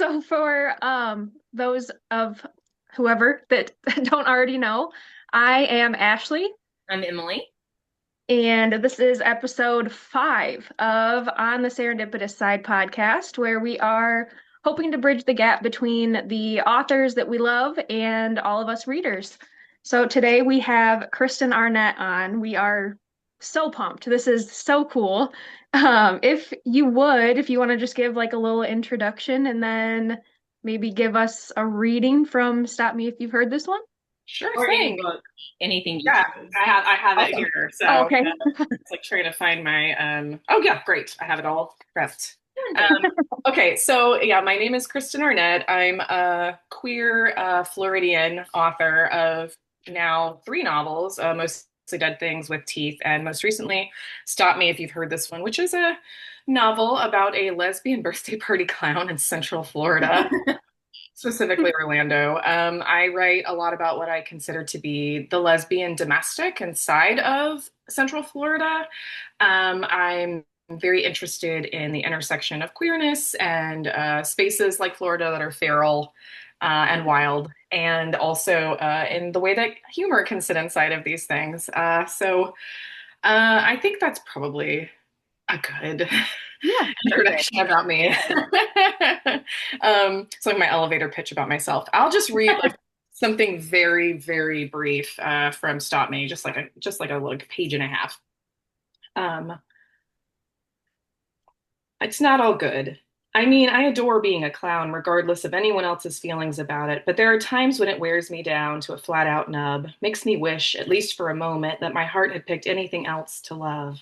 So for those of whoever that don't already know, I am Ashley, I'm Emily. and this is episode 5 of On the Serendipitous Side podcast, where we are hoping to bridge the gap between the authors that we love and all of us readers. So today we have Kristen Arnett on. We are so pumped. This is so cool. If you want to just give like a little introduction and then maybe give us a reading from Stop Me If You've Heard this one. Sure Or any thing. book. Anything you Yeah, choose. I have it Awesome. here. So Okay. it's like trying to find my oh yeah, great. I have it all prepped. Um okay, so yeah, my name is Kristen Arnett. I'm a queer Floridian author of now 3 novels, mostly Dead Things with Teeth, and most recently Stop Me If You've Heard This One, which is a novel about a lesbian birthday party clown in Central Florida. Specifically Orlando. I write a lot about what I consider to be the lesbian domestic inside of Central Florida. I'm very interested in the intersection of queerness and spaces like Florida that are feral and wild, and also in the way that humor can sit inside of these things. I think that's probably a good Yeah. Perfect. introduction about me. It's like my elevator pitch about myself. I'll just read like something very, very brief from Stop Me, just like a like page and a half. Um, it's not all good. I mean, I adore being a clown, regardless of anyone else's feelings about it, but there are times when it wears me down to a flat out nub, makes me wish, at least for a moment, that my heart had picked anything else to love.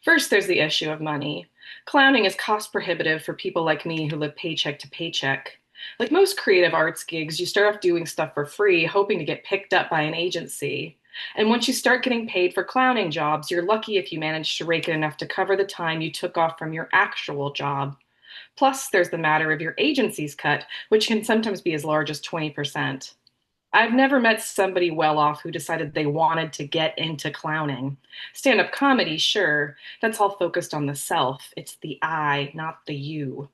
First, there's the issue of money. Clowning is cost prohibitive for people like me who live paycheck to paycheck. Like most creative arts gigs, you start off doing stuff for free, hoping to get picked up by an agency. And once you start getting paid for clowning jobs, you're lucky if you manage to rake it enough to cover the time you took off from your actual job. Plus, there's the matter of your agency's cut, which can sometimes be as large as 20%. I've never met somebody well off who decided they wanted to get into clowning. Stand up comedy, sure, that's all focused on the self. It's the I, not the you.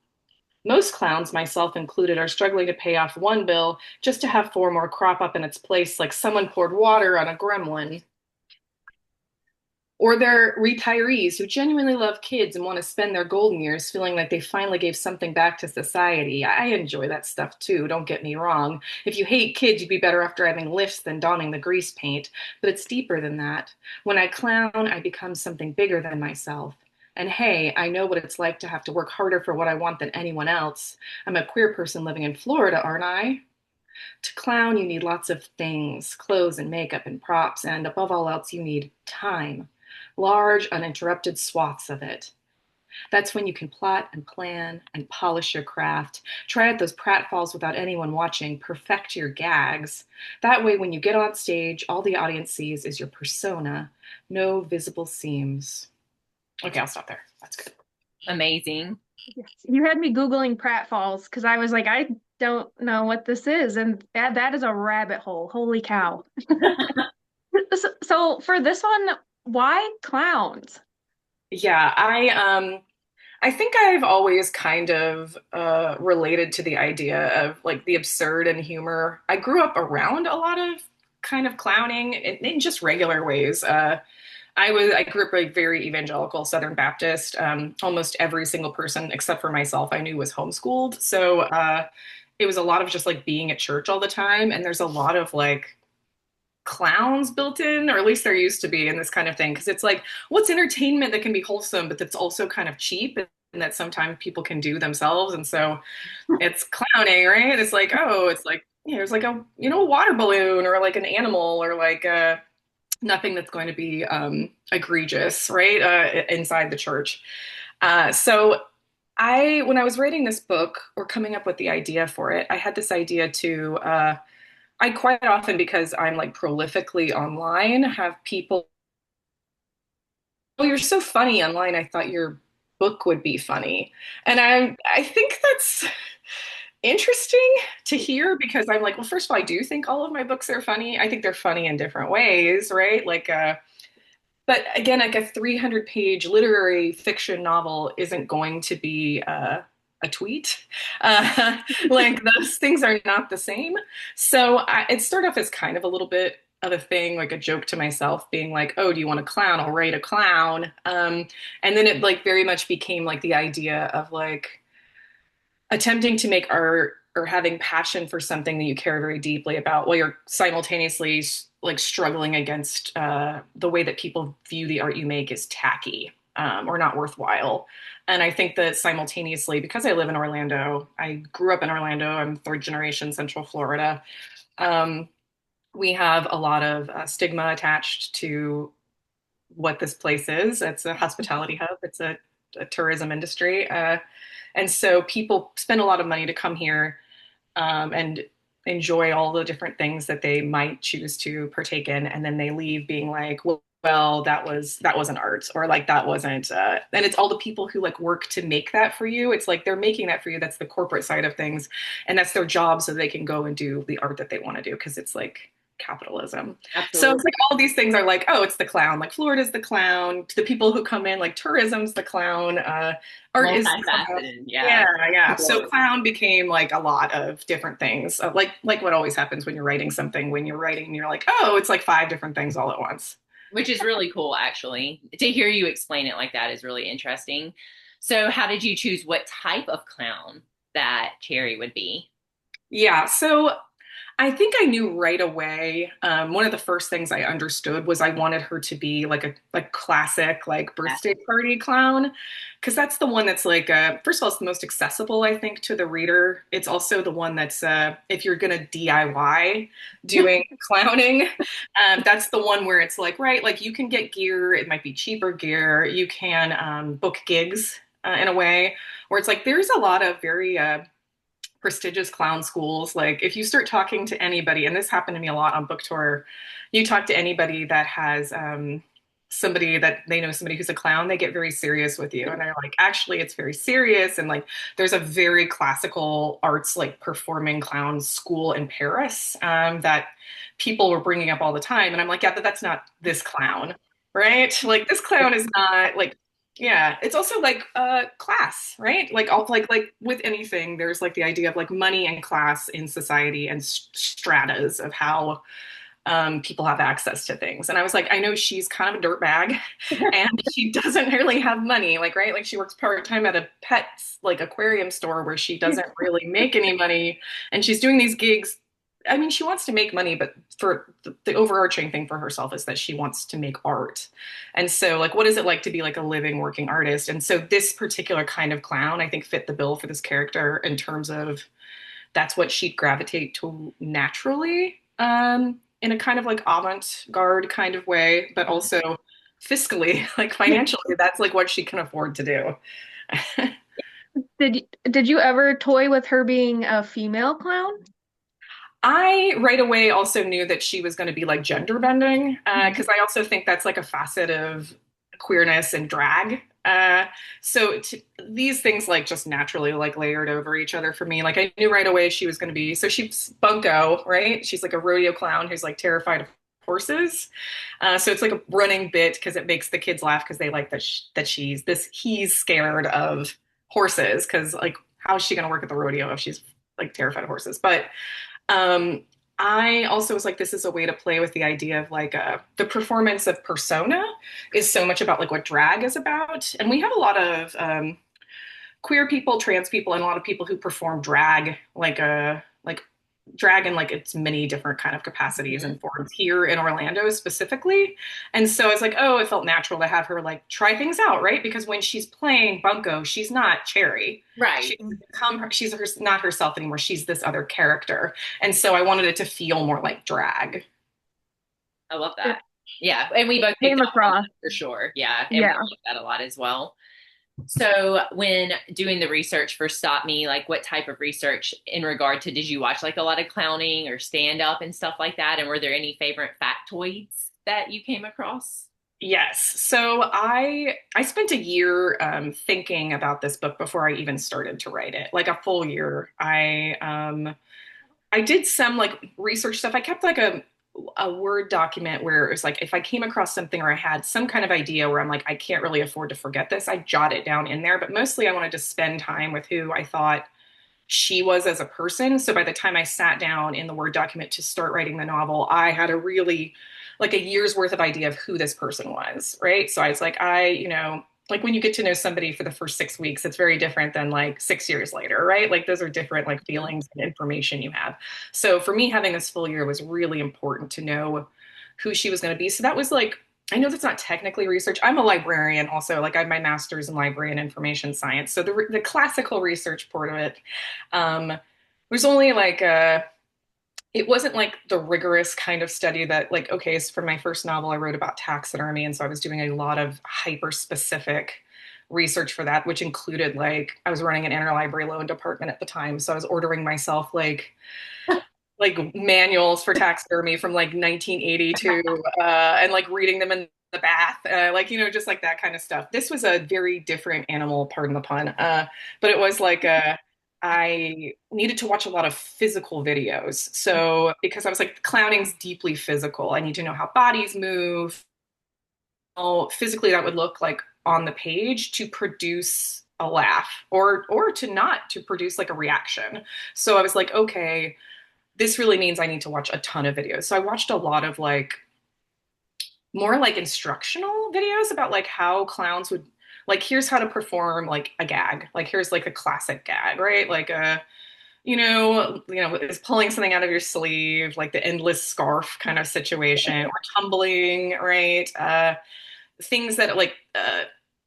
Most clowns, myself included, are struggling to pay off one bill just to have 4 more crop up in its place like someone poured water on a gremlin. Or they're retirees who genuinely love kids and want to spend their golden years feeling like they finally gave something back to society. I enjoy that stuff too, don't get me wrong. If you hate kids, you'd be better off driving lifts than donning the grease paint. But it's deeper than that. When I clown, I become something bigger than myself. And hey, I know what it's like to have to work harder for what I want than anyone else. I'm a queer person living in Florida, aren't I? To clown, you need lots of things, clothes and makeup and props, and above all else, you need time. Large, uninterrupted swaths of it. That's when you can plot and plan and polish your craft. Try out those pratfalls without anyone watching. Perfect your gags. That way, when you get on stage, all the audience sees is your persona. No visible seams. Okay, I'll stop there. That's good. Amazing. Yes. You had me Googling pratfalls because I was like, I don't know what this is. And that is a rabbit hole. Holy cow. So for this one, why clowns? Yeah, I think I've always kind of related to the idea of like the absurd and humor. I grew up around a lot of kind of clowning in just regular ways. I grew up like very evangelical Southern Baptist. Almost every single person except for myself I knew was homeschooled. So it was a lot of just like being at church all the time. And there's a lot of like clowns built in, or at least there used to be in this kind of thing. Because it's like, what's entertainment that can be wholesome, but that's also kind of cheap and that sometimes people can do themselves. And so it's clowning, right? It's like, oh, it's like, there's like a, a water balloon or like an animal or like nothing that's going to be egregious, right? Inside the church. When I was writing this book or coming up with the idea for it, I had this idea to, I quite often, because I'm like prolifically online, have people, oh, you're so funny online. I thought your book would be funny. And I think that's interesting to hear because I'm like, well, first of all, I do think all of my books are funny. I think they're funny in different ways, right? But again, like a 300-page literary fiction novel isn't going to be a tweet. Like those things are not the same. So it started off as kind of a little bit of a thing, like a joke to myself, being like, "Oh, do you want a clown? I'll write a clown." And then it like very much became like the idea of like attempting to make art or having passion for something that you care very deeply about while you're simultaneously like struggling against the way that people view the art you make is tacky or not worthwhile. And I think that simultaneously, because I live in Orlando, I grew up in Orlando, I'm third generation Central Florida. Um, we have a lot of stigma attached to what this place is. It's a hospitality hub. It's a tourism industry. And so people spend a lot of money to come here and enjoy all the different things that they might choose to partake in, and then they leave being like, well, that wasn't art, or like that wasn't. And it's all the people who like work to make that for you. It's like they're making that for you. That's the corporate side of things, and that's their job, so they can go and do the art that they want to do because it's like capitalism. So Absolutely. it's like all these things are like, oh, it's the clown. Like Florida's the clown. To the people who come in, like tourism's the clown. Art is the clown. Multifaceted. Yeah, Yeah. yeah. So clown became like a lot of different things. Like what always happens when you're writing something. When you're writing, you're like, oh, it's like five different things all at once. Which is really cool, actually. To hear you explain it like that is really interesting. So, how did you choose what type of clown that Cherry would be? Yeah. So I think I knew right away. One of the first things I understood was I wanted her to be like a like classic like birthday party clown, because that's the one that's like first of all, it's the most accessible I think to the reader. It's also the one that's if you're gonna DIY doing clowning, that's the one where it's like right, like you can get gear. It might be cheaper gear. You can book gigs in a way where it's like there's a lot of very prestigious clown schools. Like if you start talking to anybody, and this happened to me a lot on book tour, you talk to anybody that has somebody that they know somebody who's a clown, they get very serious with you. And they're like, actually, it's very serious. And like there's a very classical arts like performing clown school in Paris that people were bringing up all the time. And I'm like, yeah, but that's not this clown, right? Like this clown is not like yeah, it's also like class, right? Like all like with anything, there's like the idea of like money and class in society and stratas of how people have access to things. And I was like, I know she's kind of a dirtbag and she doesn't really have money, like right, like she works part time at a pet like aquarium store where she doesn't really make any money, and she's doing these gigs. I mean, she wants to make money, but for the overarching thing for herself is that she wants to make art. And so, like, what is it like to be like a living, working artist? And so, this particular kind of clown, I think, fit the bill for this character in terms of that's what she'd gravitate to naturally, in a kind of like avant-garde kind of way, but also fiscally, like financially, that's like what she can afford to do. Did you ever toy with her being a female clown? I right away also knew that she was going to be like gender bending because I also think that's like a facet of queerness and drag. These things like just naturally like layered over each other for me. Like I knew right away she was going to be. So she's Bunko, right? She's like a rodeo clown who's like terrified of horses. So it's like a running bit because it makes the kids laugh because they like that he's scared of horses because like how is she going to work at the rodeo if she's like terrified of horses? But I also was like, this is a way to play with the idea of like the performance of persona is so much about like what drag is about. And we have a lot of queer people, trans people, and a lot of people who perform drag like drag in like its many different kind of capacities and forms here in Orlando specifically. And so I was like, oh, it felt natural to have her like try things out, right? Because when she's playing Bunko, she's not Cherry. Right. She's not herself anymore. She's this other character. And so I wanted it to feel more like drag. I love that. Yeah. And we both Came across. for sure. Yeah. And Yeah. we like that a lot as well. So when doing the research for Stop Me, like what type of research in regard to, did you watch like a lot of clowning or stand up and stuff like that? And were there any favorite factoids that you came across? Yes. So I spent a year thinking about this book before I even started to write it, like a full year. I did some like research stuff. I kept like a Word document where it was like if I came across something or I had some kind of idea where I'm like, I can't really afford to forget this, I jot it down in there. But mostly I wanted to spend time with who I thought she was as a person. So by the time I sat down in the Word document to start writing the novel, I had a really like a year's worth of idea of who this person was, right? So I was like, like when you get to know somebody for the first 6 weeks, it's very different than like 6 years later, right? Like those are different like feelings and information you have. So for me, having this full year was really important to know who she was going to be. So that was like, I know that's not technically research. I'm a librarian also. Like I have my master's in library and information science. So the classical research part of it was only like it wasn't like the rigorous kind of study that like okay, so for my first novel I wrote about taxidermy, and so I was doing a lot of hyper specific research for that, which included like I was running an interlibrary loan department at the time, so I was ordering myself like manuals for taxidermy from like 1982 and like reading them in the bath, like just like that kind of stuff. This was a very different animal, pardon the pun, but it was like I needed to watch a lot of physical videos. So because I was like, clowning's deeply physical. I need to know how bodies move, how physically that would look like on the page to produce a laugh or to not to produce like a reaction. So I was like, okay, this really means I need to watch a ton of videos. So I watched a lot of like more like instructional videos about like how clowns would like here's how to perform like a gag. Like here's like a classic gag, right? Like is pulling something out of your sleeve, like the endless scarf kind of situation, or tumbling, right? Things that like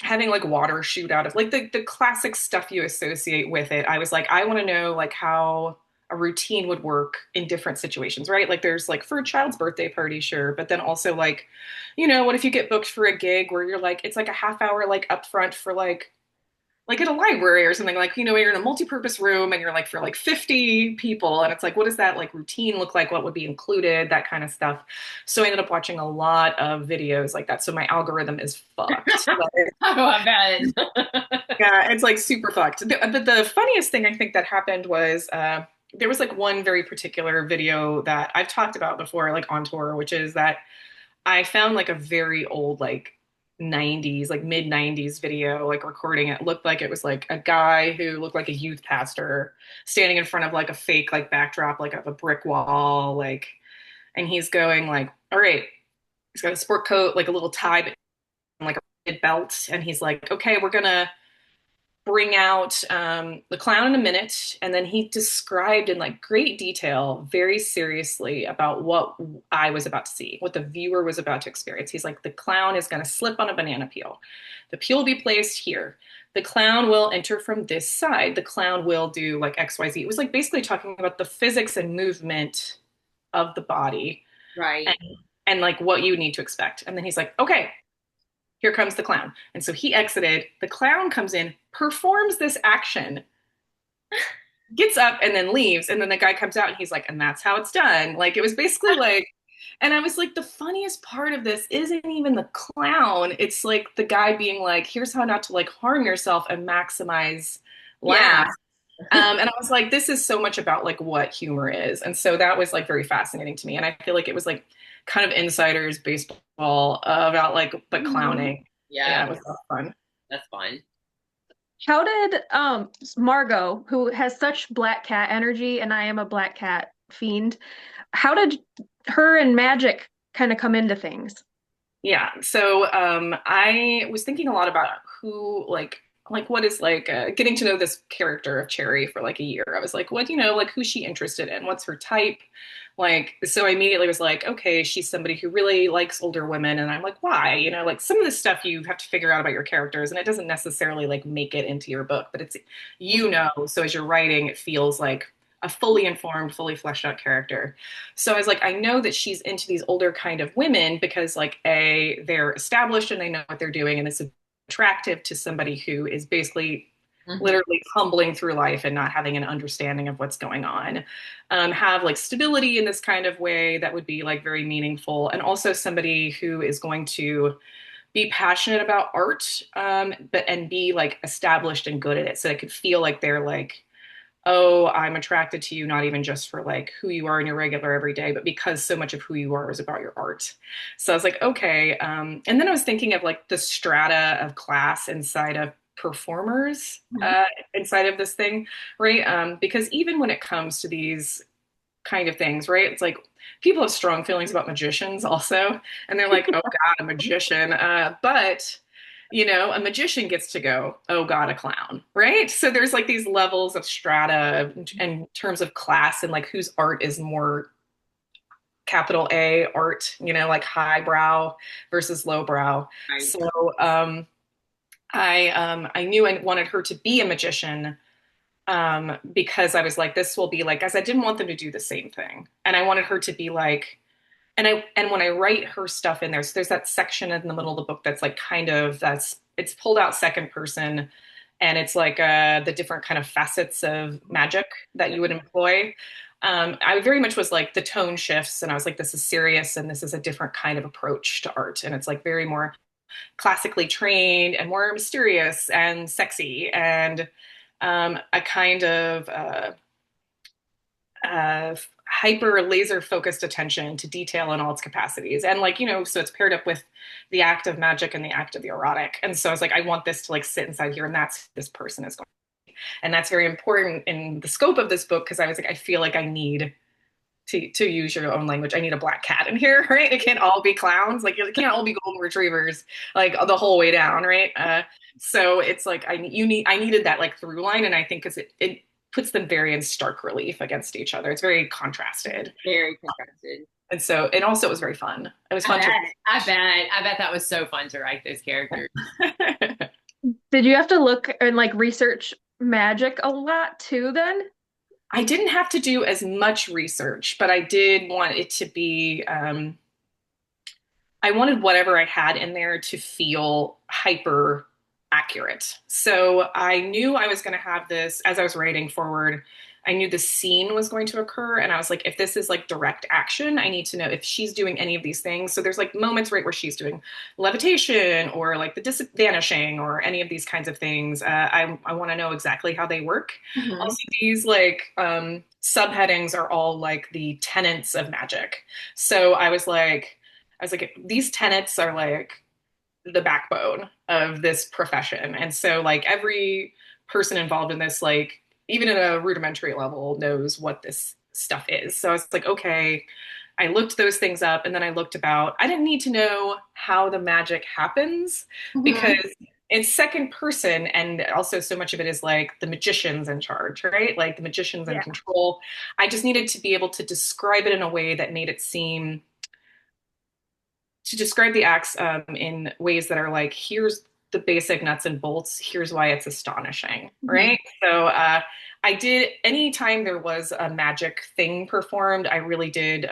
having like water shoot out of like the classic stuff you associate with it. I was like, I want to know like how a routine would work in different situations, right? Like there's like for a child's birthday party, sure, but then also like, what if you get booked for a gig where you're like, it's like a half hour like upfront for like at a library or something, like you're in a multi-purpose room and you're like for like 50 people, and it's like what does that like routine look like, what would be included, that kind of stuff. So I ended up watching a lot of videos like that, so my algorithm is fucked. Oh, I bet. Yeah, it's like super fucked. But the funniest thing I think that happened was there was like one very particular video that I've talked about before like on tour, which is that I found like a very old like 90s, like mid 90s video, like recording. It looked like it was like a guy who looked like a youth pastor standing in front of like a fake like backdrop, like of a brick wall, like, and he's going like, all right, he's got a sport coat, like a little tie, and like a red belt. And he's like, okay, we're gonna bring out the clown in a minute. And then he described in like great detail, very seriously, about what I was about to see, what the viewer was about to experience. He's like, the clown is going to slip on a banana peel. The peel will be placed here. The clown will enter from this side. The clown will do like XYZ. It was like basically talking about the physics and movement of the body, Right. and like what you need to expect. And then he's like, okay, here comes the clown. And so he exited. The clown comes in, performs this action, gets up, and then leaves. And then the guy comes out and he's like, and that's how it's done. Like, it was basically like, and I was like, the funniest part of this isn't even the clown. It's like the guy being like, here's how not to like harm yourself and maximize Yeah. laugh. And I was like, this is so much about like what humor is. And so that was like very fascinating to me. And I feel like it was like kind of insiders baseball about like, but clowning. Yeah, Yeah. it was a lot of fun. That's fun. How did Margot, who has such black cat energy, and I am a black cat fiend, how did her and magic kind of come into things? Yeah. So I was thinking a lot about who like what is like getting to know this character of Cherry for like a year. I was like, what, like who's she interested in? What's her type? Like, so I immediately was like, okay, she's somebody who really likes older women. And I'm like, why? Like some of the stuff you have to figure out about your characters, and it doesn't necessarily like make it into your book, but it's, so as you're writing, it feels like a fully informed, fully fleshed out character. So I was like, I know that she's into these older kind of women because like they're established and they know what they're doing, and it's attractive to somebody who is basically literally humbling through life and not having an understanding of what's going on. Have like stability in this kind of way that would be like very meaningful, and also somebody who is going to be passionate about art, but and be like established and good at it, so it could feel like they're like oh, I'm attracted to you, not even just for like who you are in your regular everyday, but because so much of who you are is about your art. So I was like, okay. And then I was thinking of like the strata of class inside of performers Mhm. inside of this thing, right? Because even when it comes to these kind of things, right? It's like people have strong feelings about magicians also, and they're like, oh God, a magician. But you know, a magician gets to go, oh God, a clown, right? So there's like these levels of strata in terms of class and like whose art is more capital A art, you know, like highbrow versus lowbrow. Right. So um, I knew I wanted her to be a magician because I was like, this will be like, as I didn't want them to do the same thing, and I wanted her to be like, and when I write her stuff in there, so there's that section in the middle of the book that's like kind of that's it's pulled out second person, and it's like the different kind of facets of magic that you would employ. I very much was like the tone shifts, and I was like, this is serious, and this is a different kind of approach to art, and it's like very more classically trained and more mysterious and sexy and a kind of hyper laser focused attention to detail in all its capacities. And like, you know, so it's paired up with the act of magic and the act of the erotic. And so I was like, I want this to like sit inside here, and that's this person is going. And that's very important in the scope of this book because I was like, I feel like I need to use your own language. I need a black cat in here, right? It can't all be clowns. Like it can't all be golden retrievers, like the whole way down, right? So it's like I needed that like through line, and I think because it puts them very in stark relief against each other. It's very contrasted, Very contrasted. and so and also it was very fun. It was I fun bet. to. I bet that was so fun to write those characters. Did you have to look and like research magic a lot too then? I didn't have to do as much research, but I did want it to be. I wanted whatever I had in there to feel hyper accurate. So I knew I was going to have this as I was writing forward. I knew the scene was going to occur. And I was like, if this is like direct action, I need to know if she's doing any of these things. So there's like moments right where she's doing levitation or like the vanishing or any of these kinds of things. I want to know exactly how they work. Mhm. Also, these like subheadings are all like the tenets of magic. So I was like, these tenets are like the backbone of this profession. And so like every person involved in this, like even at a rudimentary level, knows what this stuff is. So I was like, okay, I looked those things up and then I didn't need to know how the magic happens Mhm. because it's second person and also so much of it is like the magician's in charge, right? Like the magician's in Yeah. control. I just needed to be able to describe it in a way that made it seem to describe the acts in ways that are like, here's the basic nuts and bolts. Here's why it's astonishing, Mhm. right? So I did, anytime there was a magic thing performed, I really did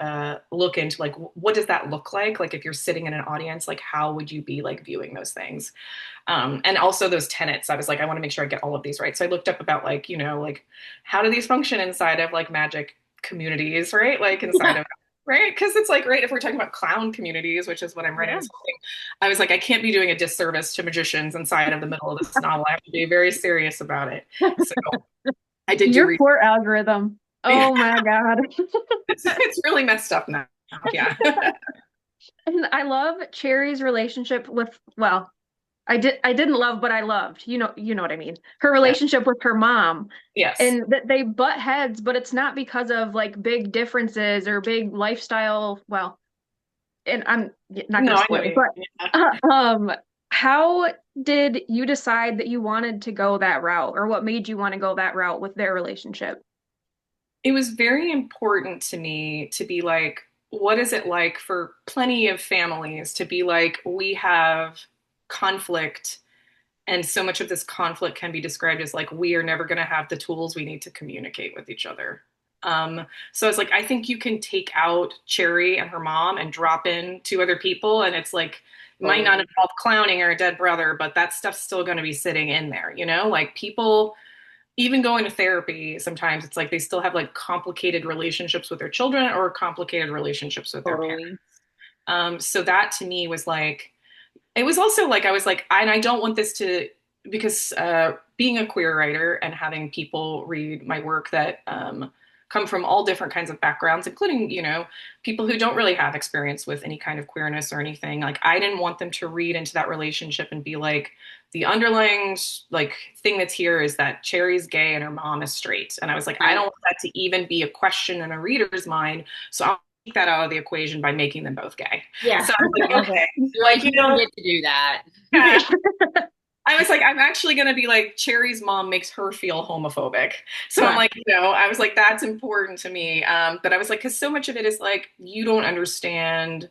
look into like, what does that look like? Like if you're sitting in an audience, like how would you be like viewing those things? And also those tenets, I was like, I want to make sure I get all of these right. So I looked up about like, you know, like how do these function inside of like magic communities, right? Like inside of right? Because it's like, right, if we're talking about clown communities, which is what I'm writing Yeah. this whole thing, I was like, I can't be doing a disservice to magicians inside of the middle of this novel. I have to be very serious about it. So I did do Your research. poor algorithm. Yeah, Oh my God. it's really messed up now. Yeah. And I love Cherry's relationship with, well, I didn't love, but I loved. You know what I mean. Her Yeah. relationship with her mom. Yes. And that they butt heads, but it's not because of like big differences or big lifestyle, well, and I'm not No, going to I know spoil it, you. but Yeah. how did you decide that you wanted to go that route, or what made you want to go that route with their relationship? It was very important to me to be like, what is it like for plenty of families to be like, we have conflict, and so much of this conflict can be described as like, we are never going to have the tools we need to communicate with each other. So it's like, I think you can take out Cherry and her mom and drop in two other people, and it's like, it might not Totally. involve clowning or a dead brother, but that stuff's still going to be sitting in there, you know? Like people even going to therapy, sometimes it's like they still have like complicated relationships with their children or complicated relationships with their parents. Totally. So that to me was like, it was also like, I was like, and I don't want this to because being a queer writer and having people read my work that come from all different kinds of backgrounds, including, people who don't really have experience with any kind of queerness or anything. Like, I didn't want them to read into that relationship and be like, the underlying like thing that's here is that Cherry's gay and her mom is straight. And I was like, I Right. don't want that to even be a question in a reader's mind. So I'll take that out of the equation by making them both gay. Yeah. So I was like, okay, You're like, like, you don't get to do that. yeah. I was like, I'm actually going to be like, Cherry's mom makes her feel homophobic. So I'm Right. like, I was like, that's important to me. But I was like, because so much of it is like, you don't understand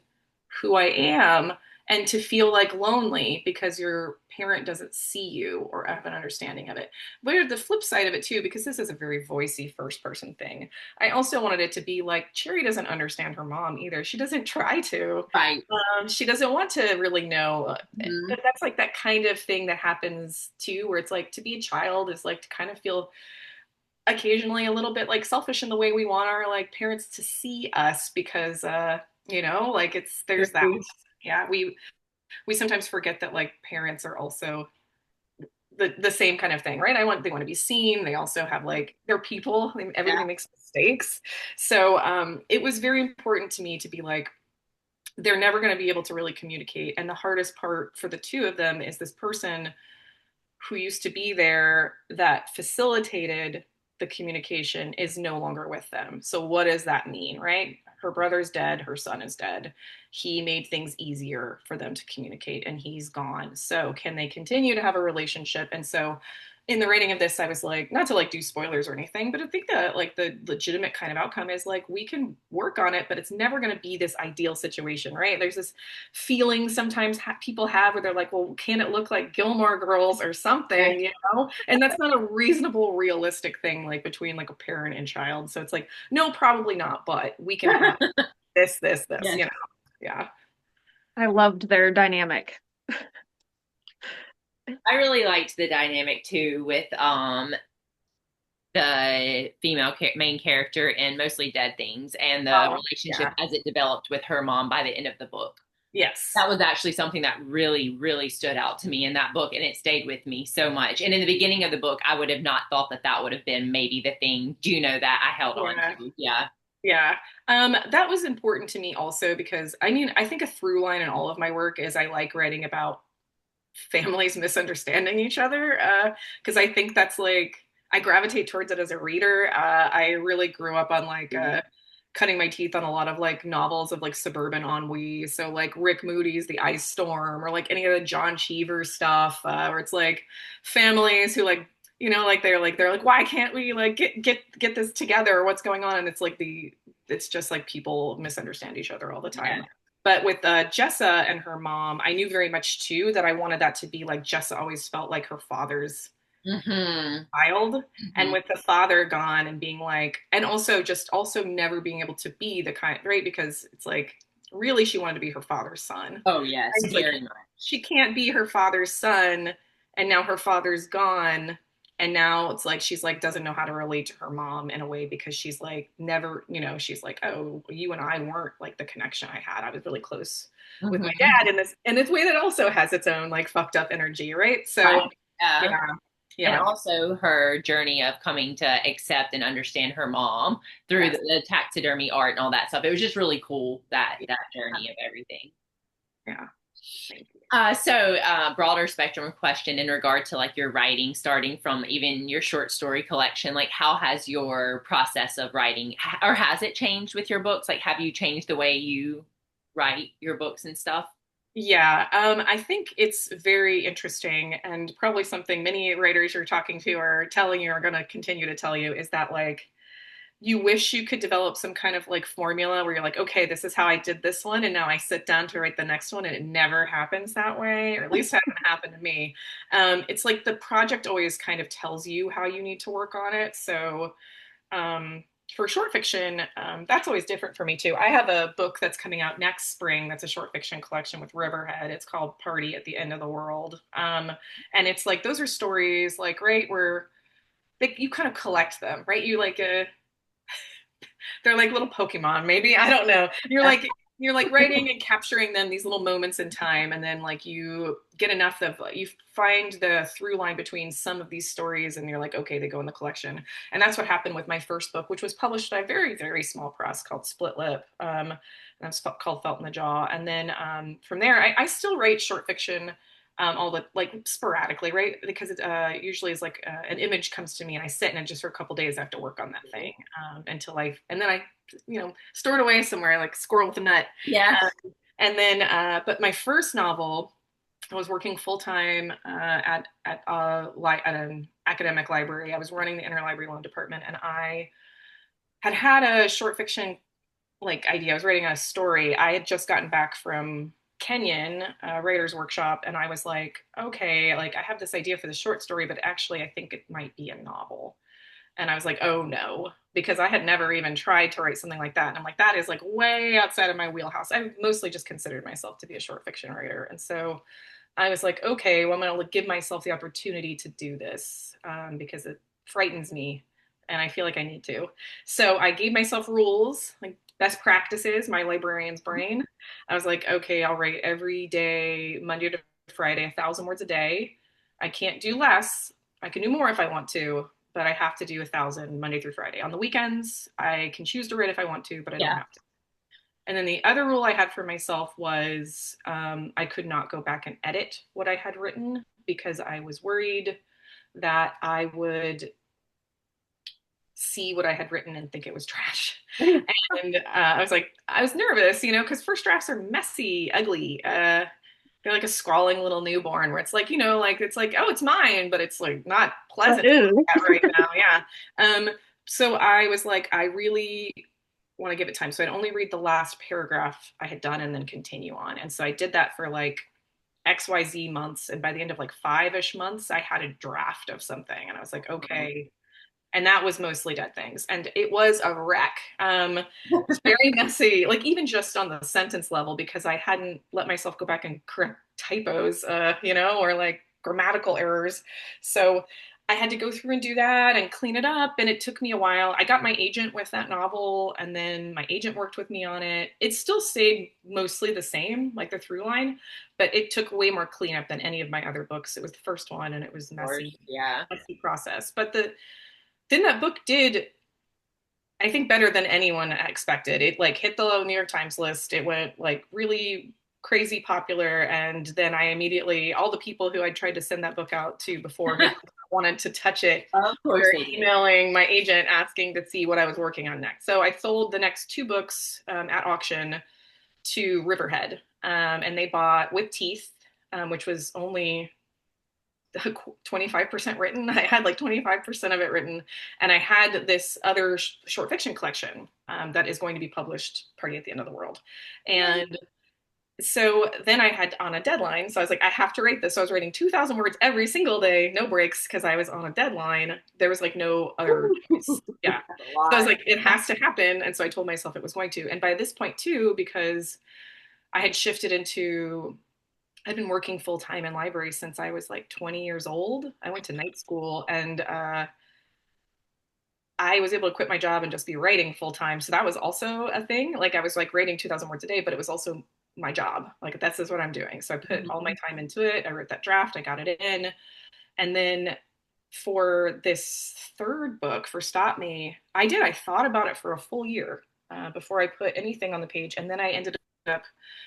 who I am. And to feel like lonely because your parent doesn't see you or have an understanding of it. But the flip side of it too, because this is a very voicey first person thing, I also wanted it to be like, Cherry doesn't understand her mom either. She doesn't try to. Right. She doesn't want to really know. Mhm. But that's like that kind of thing that happens too, where it's like to be a child is like to kind of feel occasionally a little bit like selfish in the way we want our like parents to see us because like it's there's that. Yeah, we sometimes forget that like parents are also the same kind of thing, right? They want to be seen. They also have like they're people. Yeah. Everybody makes mistakes. So it was very important to me to be like, they're never going to be able to really communicate. And the hardest part for the two of them is this person who used to be there that facilitated the communication is no longer with them. So what does that mean, right? Her brother's dead, her son is dead. He made things easier for them to communicate and he's gone. So can they continue to have a relationship? And so in the writing of this, I was like, not to like do spoilers or anything, but I think that like the legitimate kind of outcome is like we can work on it, but it's never going to be this ideal situation, right? There's this feeling sometimes people have where they're like, well, can it look like Gilmore Girls or something, And that's not a reasonable, realistic thing like between like a parent and child. So it's like, no, probably not, but we can have this, Yes. Yeah. I loved their dynamic. I really liked the dynamic too with the female main character in Mostly Dead Things and the Oh, relationship yeah. as it developed with her mom by the end of the book. Yes. That was actually something that really, really stood out to me in that book, and it stayed with me so much. And in the beginning of the book, I would have not thought that that would have been maybe the thing, that I held on Yeah. to. Yeah. Yeah. That was important to me also because I mean, I think a through line in all of my work is I like writing about families misunderstanding each other. Because I think that's like, I gravitate towards it as a reader. I really grew up on like, cutting my teeth on a lot of like novels of like suburban ennui. So like Rick Moody's The Ice Storm or like any of the John Cheever stuff, where it's like families who like, they're like, why can't we like get this together? What's going on? And it's just like people misunderstand each other all the Yeah. time. But with Jessa and her mom, I knew very much too that I wanted that to be like Jessa always felt like her father's Mm-hmm. child. And Mm-hmm. with the father gone and being like, and also just also never being able to be the kind, right? Because it's like, really, she wanted to be her father's son. Oh, yes, It's like, very much. she can't be her father's son. And now her father's gone. And now it's like, she's like, doesn't know how to relate to her mom in a way because she's like, never, she's like, oh, you and I weren't like the connection I had. I was really close with my Mm-hmm. dad in this way that also has its own like fucked up energy, right? So, Right. Yeah. yeah, And yeah. also her journey of coming to accept and understand her mom through Yes. the taxidermy art and all that stuff. It was just really cool that journey of everything. Yeah. Thank you. Broader spectrum question in regard to like your writing, starting from even your short story collection, like how has your process of writing, or has it changed with your books? Like, have you changed the way you write your books and stuff? Yeah, I think it's very interesting and probably something many writers you're talking to are telling you are going to continue to tell you is that like you wish you could develop some kind of like formula where you're like, okay, this is how I did this one, and now I sit down to write the next one, and it never happens that way, or at least hasn't happened to me. It's like the project always kind of tells you how you need to work on it. So for short fiction, that's always different for me too. I have a book that's coming out next spring that's a short fiction collection with Riverhead. It's called Party at the End of the World. And it's like those are stories like right where you kind of collect them, right? You like they're like little Pokemon, maybe. I don't know. You're like you're like writing and capturing them, these little moments in time, and then like you get enough of, you find the through line between some of these stories, and you're like, okay, they go in the collection. And that's what happened with my first book, which was published by a very, very small press called Split Lip. And it's called Felt in the Jaw. And then from there, I still write short fiction, all the like sporadically, right? Because it usually is like an image comes to me, and I sit in it just for a couple days. I have to work on that thing and then I store it away somewhere, like squirrel with a nut. Yeah. And then, but my first novel, I was working full time at an academic library. I was running the interlibrary loan department, and I had a short fiction like idea. I was writing a story. I had just gotten back from Kenyan writers workshop, and I was like, okay, like I have this idea for the short story, but actually I think it might be a novel. And I was like, oh no, because I had never even tried to write something like that. And I'm like, that is like way outside of my wheelhouse. I mostly just considered myself to be a short fiction writer. And so I was like, okay, well, I'm going to give myself the opportunity to do this because it frightens me and I feel like I need to. So I gave myself rules, like best practices, my librarian's brain. I was like, okay, I'll write every day, Monday to Friday, 1,000 words a day. I can't do less. I can do more if I want to, but I have to do 1,000 Monday through Friday. On the weekends, I can choose to write if I want to, but I don't have to. And then the other rule I had for myself was I could not go back and edit what I had written because I was worried that I would see what I had written and think it was trash. And I was like, I was nervous, because first drafts are messy, ugly. They're like a scrawling little newborn where it's like, like it's like, oh, it's mine, but it's like not pleasant to look at right now. Yeah. So I was like, I really want to give it time. So I'd only read the last paragraph I had done and then continue on. And so I did that for like XYZ months. And by the end of like 5-ish months, I had a draft of something. And I was like, okay. And that was mostly Dead Things. And it was a wreck. It was very messy, like even just on the sentence level, because I hadn't let myself go back and correct typos, or like grammatical errors. So I had to go through and do that and clean it up. And it took me a while. I got my agent with that novel, and then my agent worked with me on it. It still stayed mostly the same, like the through line, but it took way more cleanup than any of my other books. It was the first one, and it was messy, messy process. But then that book did, I think, better than anyone expected. It like hit the New York Times list. It went like really crazy popular. And then I immediately, all the people who I tried to send that book out to before who wanted to touch it, were emailing my agent asking to see what I was working on next. So I sold the next 2 books at auction to Riverhead. And they bought With Teeth, which was only 25% written. I had like 25% of it written, and I had this other short fiction collection that is going to be published, Party at the End of the World. And so then I had on a deadline, so I was like, I have to write this. So I was writing 2,000 words every single day, no breaks, because I was on a deadline. There was like no other choice. Yeah. So I was like, it has to happen. And so I told myself it was going to. And by this point too, because I had shifted into, I've been working full time in libraries since I was like 20 years old. I went to night school, and I was able to quit my job and just be writing full time. So that was also a thing. Like I was like writing 2,000 words a day, but it was also my job. Like this is what I'm doing. So I put all my time into it. I wrote that draft. I got it in. And then for this third book, for Stop Me, I thought about it for a full year before I put anything on the page. And then I ended up,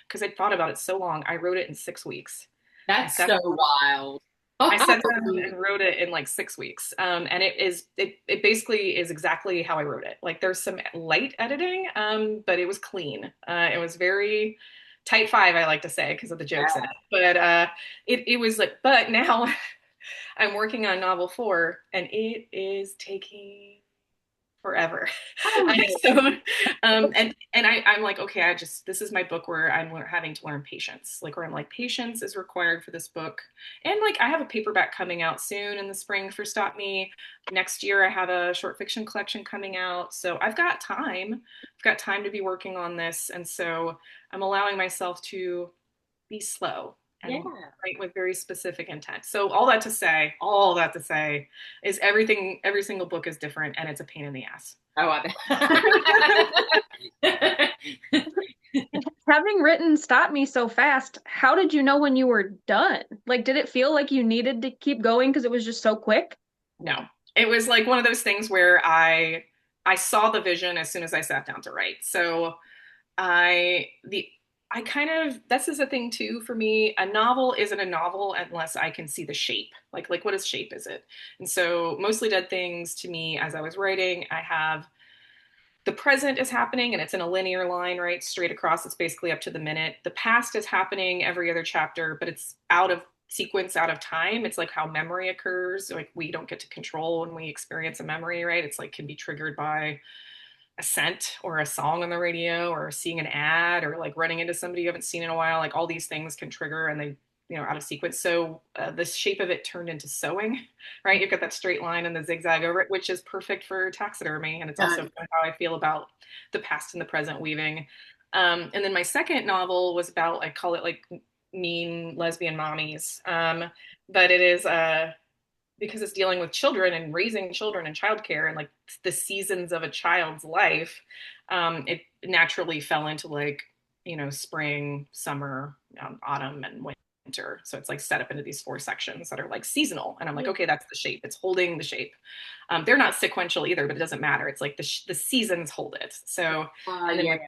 because I thought about it so long, I wrote it in 6 weeks. That's so wild. I sat down and wrote it in like 6 weeks. And it basically is exactly how I wrote it. Like there's some light editing, but it was clean. It was very tight 5, I like to say, because of the jokes in it. But it was like, but now I'm working on novel 4, and it is taking forever. I'm like, okay, this is my book where I'm having to learn patience, like where I'm like, patience is required for this book. And like, I have a paperback coming out soon in the spring for Stop Me. Next year, I have a short fiction collection coming out. So I've got time. I've got time to be working on this. And so I'm allowing myself to be slow and write with very specific intent. So all that to say is every single book is different, and it's a pain in the ass. Oh, I bet. Having written Stop Me so fast, how did you know when you were done? Like, did it feel like you needed to keep going because it was just so quick? No, it was like one of those things where I saw the vision as soon as I sat down to write. So I kind of, this is a thing too for me. A novel isn't a novel unless I can see the shape. Like what is shape is it? And so Mostly Dead Things to me, as I was writing, I have the present is happening and it's in a linear line, right? Straight across. It's basically up to the minute. The past is happening every other chapter, but it's out of sequence, out of time. It's like how memory occurs. Like we don't get to control when we experience a memory, right? It's like can be triggered by a scent or a song on the radio or seeing an ad or like running into somebody you haven't seen in a while. Like all these things can trigger and they, out of sequence. So the shape of it turned into sewing, right? You've got that straight line and the zigzag over it, which is perfect for taxidermy. And it's also how I feel about the past and the present weaving. And then my second novel was about, I call it like mean lesbian mommies. But it is, because it's dealing with children and raising children and childcare and like the seasons of a child's life, it naturally fell into like, spring, summer, autumn, and winter. So it's like set up into these 4 sections that are like seasonal. And I'm like, okay, that's the shape. It's holding the shape. They're not sequential either, but it doesn't matter. It's like the seasons hold it. So, and then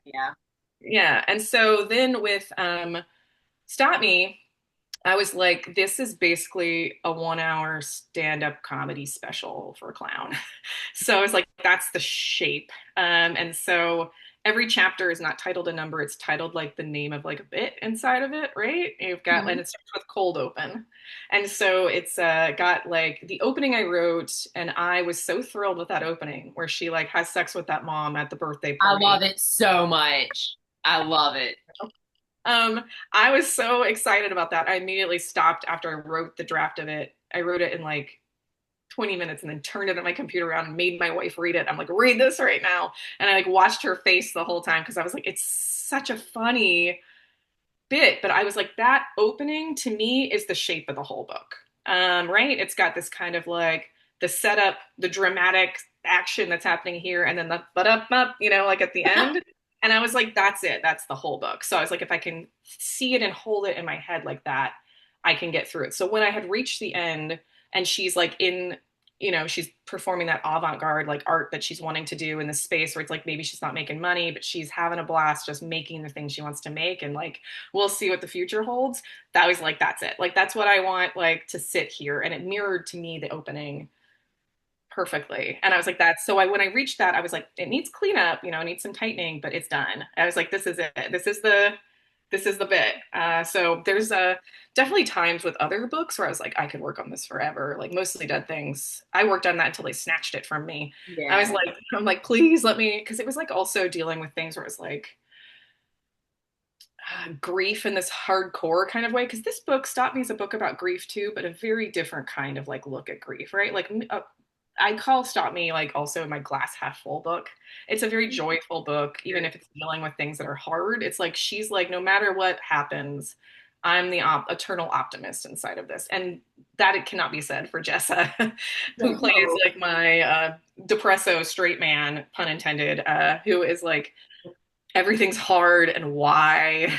yeah. And so then with Stop Me, I was like, this is basically a 1 hour stand-up comedy special for a clown. So I was like, that's the shape. And so every chapter is not titled a number, it's titled like the name of like a bit inside of it, right? You've got, and it starts with cold open. And so it's got like the opening I wrote, and I was so thrilled with that opening where she like has sex with that mom at the birthday I party. love it so much. I love it. I was so excited about that. I immediately stopped after I wrote the draft of it. I wrote it in like 20 minutes and then turned it on my computer around and made my wife read it. I'm like, read this right now. And I like watched her face the whole time because I was like, it's such a funny bit. But I was like, that opening to me is the shape of the whole book. Right? It's got this kind of like the setup, the dramatic action that's happening here, and then the but up, like at the end. And I was like, that's it. That's the whole book. So I was like, if I can see it and hold it in my head like that, I can get through it. So when I had reached the end and she's like in, she's performing that avant-garde like art that she's wanting to do in this space where it's like maybe she's not making money, but she's having a blast just making the things she wants to make. And like, we'll see what the future holds. That was like, that's it. Like, that's what I want, like to sit here. And it mirrored to me the opening perfectly. And I was like, that's so when I reached that, I was like, it needs cleanup, it needs some tightening, but it's done. I was like, this is it. This is the bit. So there's definitely times with other books where I was like, I could work on this forever. Like Mostly Dead Things, I worked on that until they snatched it from me. Yeah. I'm like, please let me, because it was like also dealing with things where it was like grief in this hardcore kind of way. Because this book, Stop Me, is a book about grief too, but a very different kind of like look at grief, right? Like I call Stop Me like also my glass half full book. It's a very joyful book, even if it's dealing with things that are hard. It's like she's like, no matter what happens, I'm the eternal optimist inside of this, and that it cannot be said for Jessa, who plays like my depresso straight man, pun intended, who is like everything's hard and why,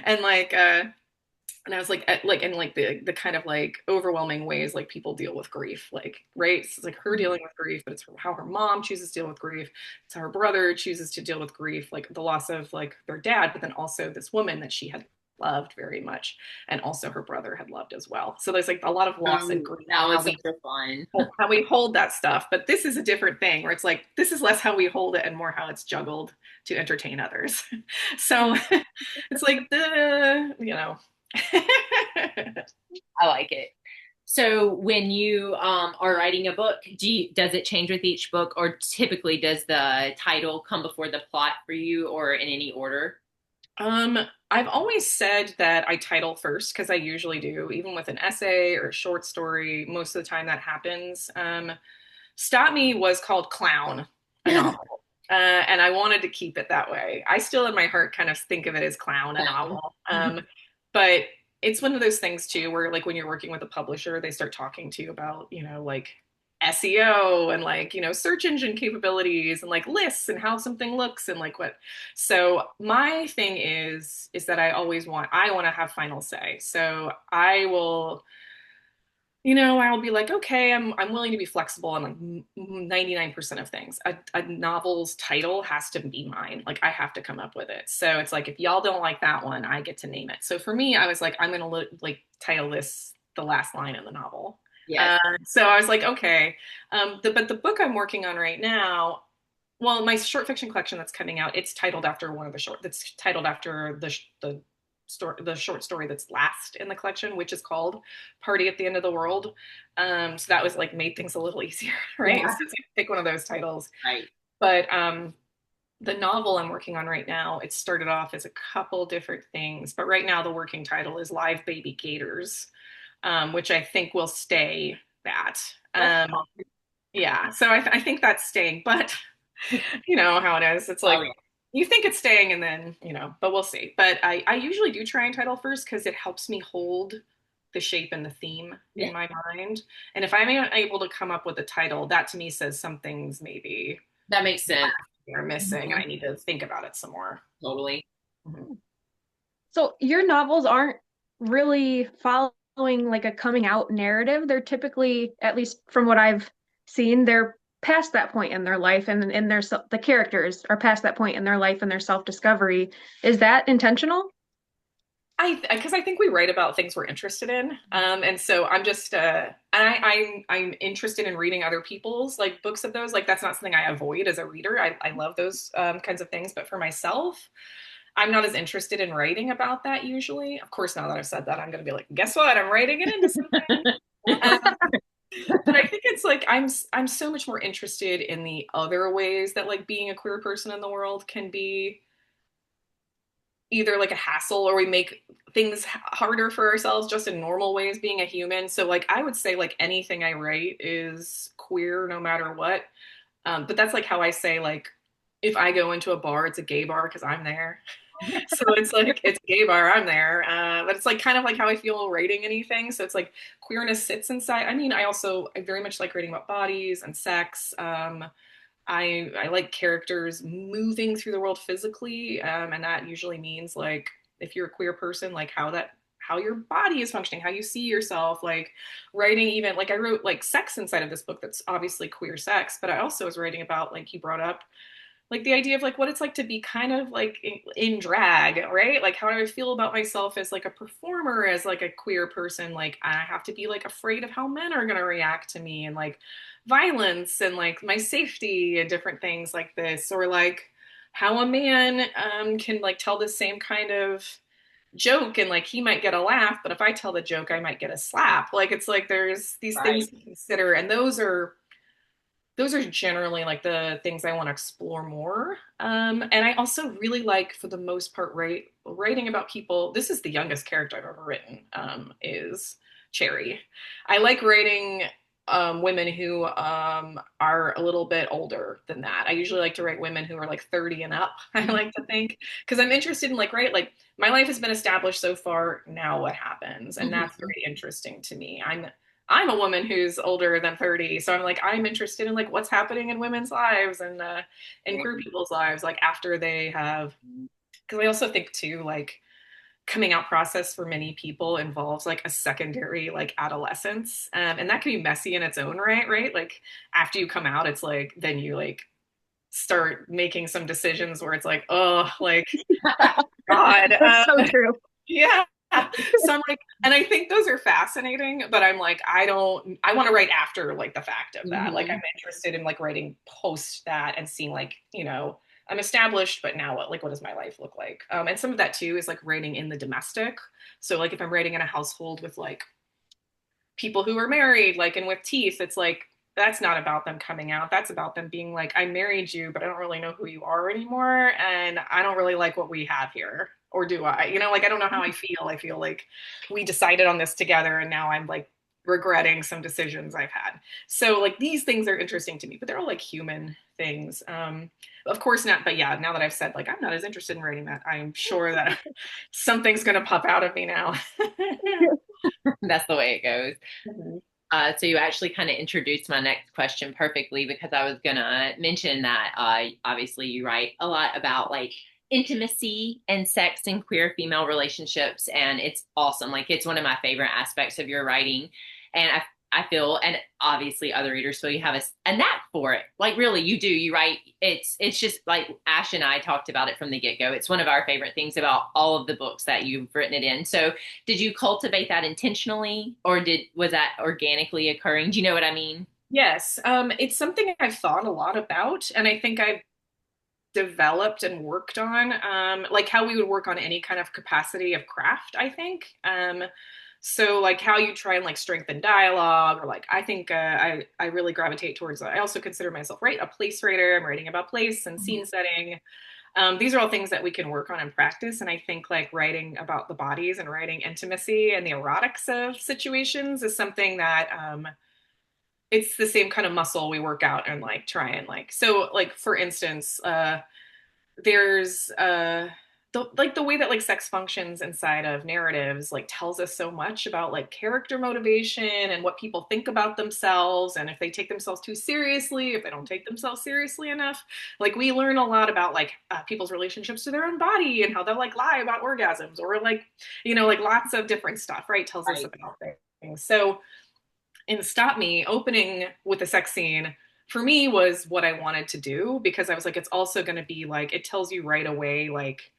and like and I was like, and like the kind of like overwhelming ways like people deal with grief, like right. So it's like her dealing with grief, but it's how her mom chooses to deal with grief. It's how her brother chooses to deal with grief, like the loss of like their dad, but then also this woman that she had loved very much, and also her brother had loved as well. So there's like a lot of loss and grief. That was super fun. How we hold that stuff, but this is a different thing where it's like this is less how we hold it and more how it's juggled to entertain others. So it's like I like it. So when you are writing a book, does it change with each book, or typically does the title come before the plot for you, or in any order? I've always said that I title first because I usually do, even with an essay or a short story. Most of the time that happens. Stop Me was called Clown, a novel. And I wanted to keep it that way. I still in my heart kind of think of it as Clown, a novel. But it's one of those things too, where like when you're working with a publisher, they start talking to you about, like SEO and like, search engine capabilities and like lists and how something looks and like what. So my thing is that I want to have final say. So I'll be like, okay, I'm willing to be flexible on like 99% of things. A novel's title has to be mine. Like I have to come up with it. So it's like if y'all don't like that one, I get to name it. So for me, I was like, I'm gonna like title this the last line of the novel. Yes. So I was like, okay. But the book I'm working on right now, well, my short fiction collection that's coming out, it's titled after one of the short. That's titled after the short story that's last in the collection, which is called Party at the End of the World. So that was like made things a little easier, right? Yeah. So it's like pick one of those titles. Right. But the novel I'm working on right now, it started off as a couple different things, but right now the working title is Live Baby Gators, which I think will stay that. Yeah, so I think that's staying, but you know how it is. It's Oh like yeah. you think it's staying and then, but we'll see. But I usually do try and title first because it helps me hold the shape and the theme Yeah. in my mind. And if I'm able to come up with a title, that to me says something's maybe That makes sense. are missing and Mhm. I need to think about it some more. Totally. Mhm. So your novels aren't really following like a coming out narrative. They're typically, at least from what I've seen, they're past that point in their life and in the characters are past that point in their life and their self-discovery. Is that intentional? Because I think we write about things we're interested in, and so I'm just, I'm interested in reading other people's like books of those. Like that's not something I avoid as a reader. I love those kinds of things, but for myself, I'm not as interested in writing about that usually. Of course, now that I've said that, I'm going to be like, guess what? I'm writing it into something. Um, but I think it's like I'm so much more interested in the other ways that like being a queer person in the world can be either like a hassle or we make things harder for ourselves just in normal ways being a human. So like I would say like anything I write is queer no matter what. But that's like how I say like if I go into a bar, it's a gay bar because I'm there. So it's like it's a gay bar, I'm there. But it's like kind of like how I feel writing anything. So it's like queerness sits inside. I mean, I very much like writing about bodies and sex. I like characters moving through the world physically, and that usually means like if you're a queer person, like how your body is functioning, how you see yourself, like writing even like I wrote like sex inside of this book that's obviously queer sex, but I also was writing about like you brought up like the idea of like what it's like to be kind of like in drag, right? Like how do I feel about myself as like a performer, as like a queer person? Like I have to be like afraid of how men are going to react to me and like violence and like my safety and different things like this, or like how a man can like tell the same kind of joke and like he might get a laugh, but if I tell the joke, I might get a slap. Like it's like there's these Right. things to consider, and those are generally like the things I want to explore more. And I also really like, for the most part, writing about people. This is the youngest character I've ever written, is Cherry. I like writing women who are a little bit older than that. I usually like to write women who are like 30 and up, I like to think, because I'm interested in like, right, like my life has been established so far. Now what happens? And that's Mhm. very interesting to me. I'm a woman who's older than 30, so I'm like I'm interested in like what's happening in women's lives and queer people's lives like after they have, because I also think too like coming out process for many people involves like a secondary like adolescence, and that can be messy in its own right, like after you come out it's like then you like start making some decisions where it's like oh like God. That's so true. Yeah. So I'm like, and I think those are fascinating, but I'm like, I want to write after like the fact of that. Like, I'm Mhm. interested in like writing post that and seeing like, I'm established, but now what does my life look like? And some of that too is like writing in the domestic. So, like, if I'm writing in a household with like people who are married, like, and with teeth, it's like, that's not about them coming out. That's about them being like, I married you, but I don't really know who you are anymore. And I don't really like what we have here. Or do I? Like, I don't know how I feel. I feel like we decided on this together and now I'm like regretting some decisions I've had. So, like, these things are interesting to me, but they're all like human things. Of course not. But yeah, now that I've said, like, I'm not as interested in writing that, I'm sure that something's going to pop out of me now. That's the way it goes. Mhm. So you actually kind of introduced my next question perfectly because I was gonna mention that obviously you write a lot about like intimacy and sex and queer female relationships, and it's awesome. Like it's one of my favorite aspects of your writing, and I feel, and obviously other readers feel you have a knack for it. Like really, you do. You write. It's just like Ash and I talked about it from the get go. It's one of our favorite things about all of the books that you've written it in. So did you cultivate that intentionally, or was that organically occurring? Do you know what I mean? Yes, it's something I've thought a lot about, and I think I've developed and worked on, like how we would work on any kind of capacity of craft, I think. So like how you try and like strengthen dialogue, or like I think I really gravitate towards that. I also consider myself, right, a place writer. I'm writing about place and scene setting. These are all things that we can work on and practice. And I think like writing about the bodies and writing intimacy and the erotics of situations is something that it's the same kind of muscle we work out and like try and like, so like for instance, there's the way that like sex functions inside of narratives like tells us so much about like character motivation and what people think about themselves, and if they take themselves too seriously, if they don't take themselves seriously enough. Like we learn a lot about like people's relationships to their own body and how they'll like lie about orgasms, or like, you know, like lots of different stuff, right, tells us Right. about things. So in Stop Me, opening with a sex scene for me was what I wanted to do, because I was like, it's also going to be like, it tells you right away, like,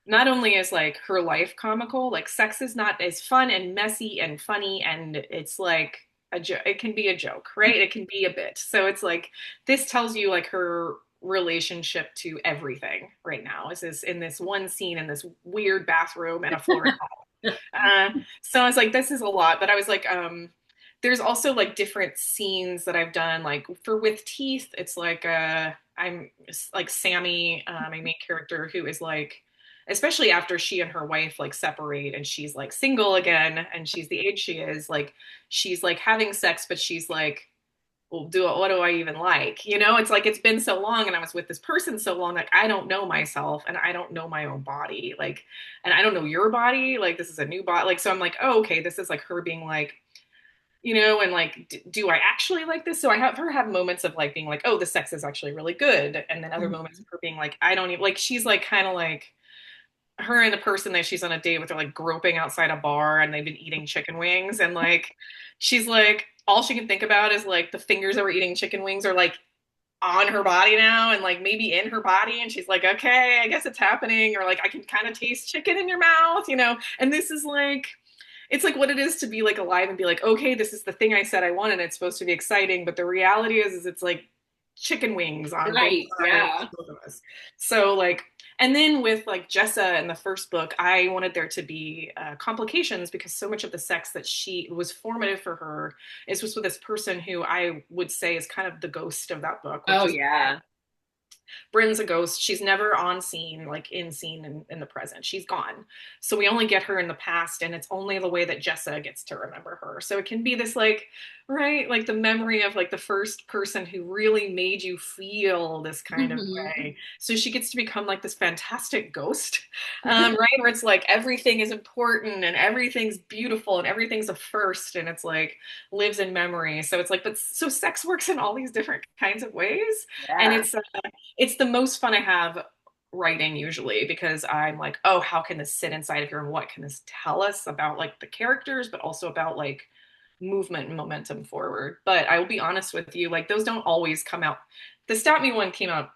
not only is like her life comical, like sex is not as fun and messy and funny, and it's like a joke. It can be a joke, right? It can be a bit. So it's like, this tells you like her relationship to everything right now is this in this one scene in this weird bathroom and a floor. So I was like, this is a lot, but I was like, there's also like different scenes that I've done, like for With Teeth, it's like I'm like Sammy, my main character, who is like, especially after she and her wife like separate and she's like single again and she's the age she is, like she's like having sex, but she's like, well, what do I even like? You know, it's like it's been so long and I was with this person so long, like I don't know myself and I don't know my own body. Like, and I don't know your body. Like this is a new body. Like, so I'm like, oh, okay, this is like her being like, you know, and like, do I actually like this? So I have her have moments of like being like, oh, the sex is actually really good. And then other moments of her being like, I don't even like, she's like kind of like her and the person that she's on a date with are like groping outside a bar and they've been eating chicken wings. And like, she's like, all she can think about is like the fingers that were eating chicken wings are like on her body now and like maybe in her body. And she's like, okay, I guess it's happening. Or like, I can kind of taste chicken in your mouth, you know? And this is like, it's like what it is to be like alive and be like, okay, this is the thing I said I wanted. And it's supposed to be exciting. But the reality is it's like chicken wings on both Right. sides, Yeah. both of us. So like, and then with like Jessa in the first book, I wanted there to be complications, because so much of the sex that she was formative for her is just with this person who I would say is kind of the ghost of that book, which Oh is yeah. Bryn's a ghost. She's never on scene, like in scene in the present. She's gone. So we only get her in the past, and it's only the way that Jessa gets to remember her. So it can be this like, right, like the memory of like the first person who really made you feel this kind of Mhm. way. So she gets to become like this fantastic ghost, right? Where it's like everything is important and everything's beautiful and everything's a first, and it's like lives in memory. So it's like, but so sex works in all these different kinds of ways. And Yeah. it's the most fun I have writing usually, because I'm like, oh, how can this sit inside of here and what can this tell us about like the characters, but also about like movement and momentum forward. But I will be honest with you, like those don't always come out. The Stop Me one came out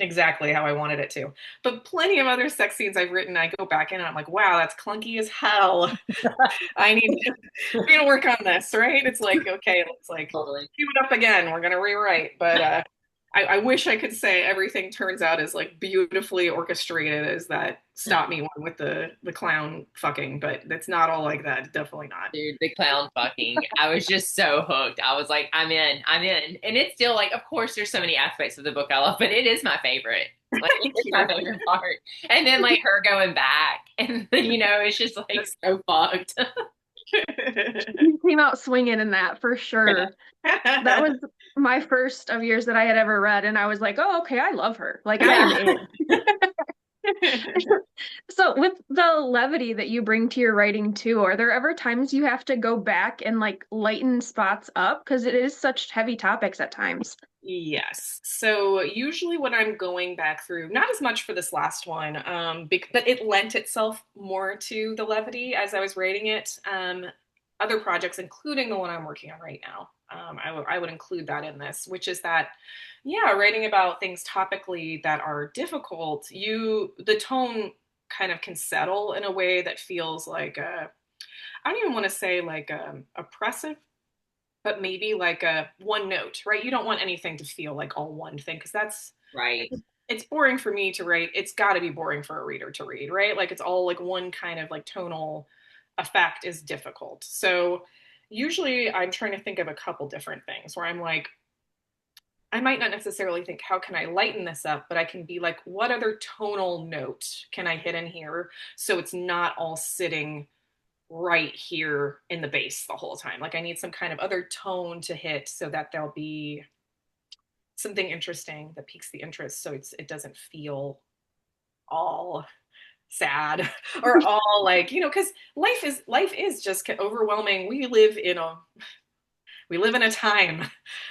exactly how I wanted it to. But plenty of other sex scenes I've written, I go back in and I'm like, wow, that's clunky as hell. I need to, we're gonna work on this, right? It's like, okay, let's like Totally. cue it up again. We're gonna rewrite. But I wish I could say everything turns out as like beautifully orchestrated as that Stop Me one with the clown fucking, but it's not all like that. Definitely not. Dude, the clown fucking. I was just so hooked. I was like, I'm in, I'm in. And it's still like, of course, there's so many aspects of the book I love, but it is my favorite. Like, Thank it's my you. favorite part. And then like her going back, and you know, it's just like so fucked. You came out swinging in that for sure. That was my first of yours that I had ever read, and I was like, oh, okay, I love her. Like, I Yeah. am in. So with the levity that you bring to your writing too, are there ever times you have to go back and like lighten spots up? Because it is such heavy topics at times. Yes. So usually when I'm going back through, not as much for this last one, but it lent itself more to the levity as I was writing it. Other projects, including the one I'm working on right now, I would include that in this, which is that, yeah, writing about things topically that are difficult, the tone kind of can settle in a way that feels like I don't even want to say like oppressive, but maybe like a one note, right? You don't want anything to feel like all one thing because Right. it's boring for me to write. It's got to be boring for a reader to read, right? Like it's all like one kind of like tonal effect is difficult. So usually I'm trying to think of a couple different things where I'm like, I might not necessarily think, how can I lighten this up? But I can be like, what other tonal note can I hit in here so it's not all sitting right here in the base the whole time. Like I need some kind of other tone to hit so that there'll be something interesting that piques the interest so it doesn't feel all sad or all like, because life is just overwhelming. We live in a time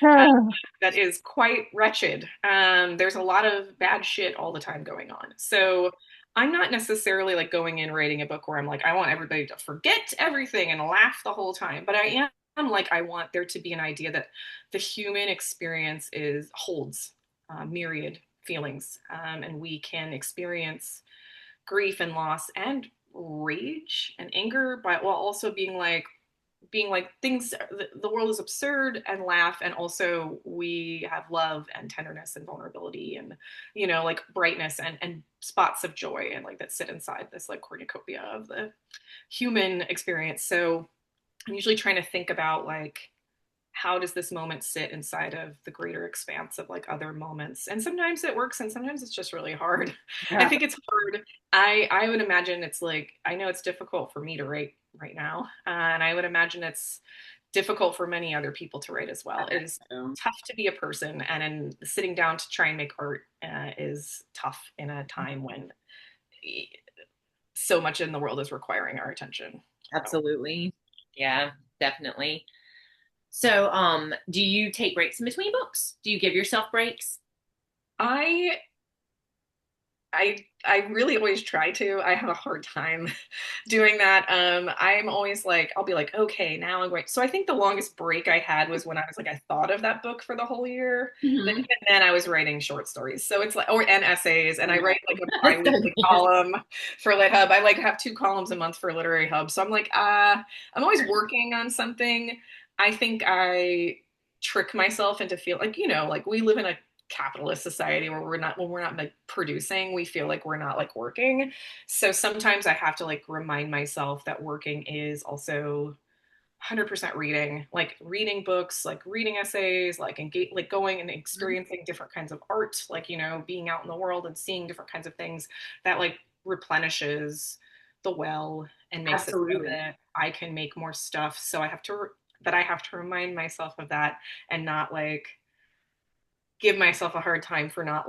uh, that is quite wretched. There's a lot of bad shit all the time going on. So I'm not necessarily like going in writing a book where I'm like, I want everybody to forget everything and laugh the whole time. But I am like, I want there to be an idea that the human experience holds myriad feelings, and we can experience grief and loss and rage and anger, but while also being like things, the world is absurd, and laugh, and also we have love and tenderness and vulnerability and like brightness and spots of joy and like that sit inside this like cornucopia of the human experience. So I'm usually trying to think about like, how does this moment sit inside of the greater expanse of like other moments, and sometimes it works and sometimes it's just really hard. I Yeah. think it's hard. I would imagine it's like, I know it's difficult for me to write right now, and I would imagine it's difficult for many other people to write as well. It is So, tough to be a person, and in sitting down to try and make art is tough in a time when so much in the world is requiring our attention. So absolutely. Yeah, definitely. So, do you take breaks in between books? Do you give yourself breaks? I I really always try to. I have a hard time doing that. I'm always like, I'll be like, okay, now I'm going. So I think the longest break I had was when I was like, I thought of that book for the whole year. But Mhm. even then, I was writing short stories. So it's like, and essays, and I Yeah. write like a bi-weekly column for Lit Hub. I like have 2 columns a month for Literary Hub. So I'm like, I'm always working on something. I think I trick myself into feel like, like we live in a capitalist society where when we're not like producing, we feel like we're not like working. So sometimes I have to like remind myself that working is also 100% reading, like reading books, like reading essays, like engage, like going and experiencing different kinds of art, like being out in the world and seeing different kinds of things that like replenishes the well and makes it so Absolutely. that I can make more stuff. So I have to remind myself of that, and not like give myself a hard time for not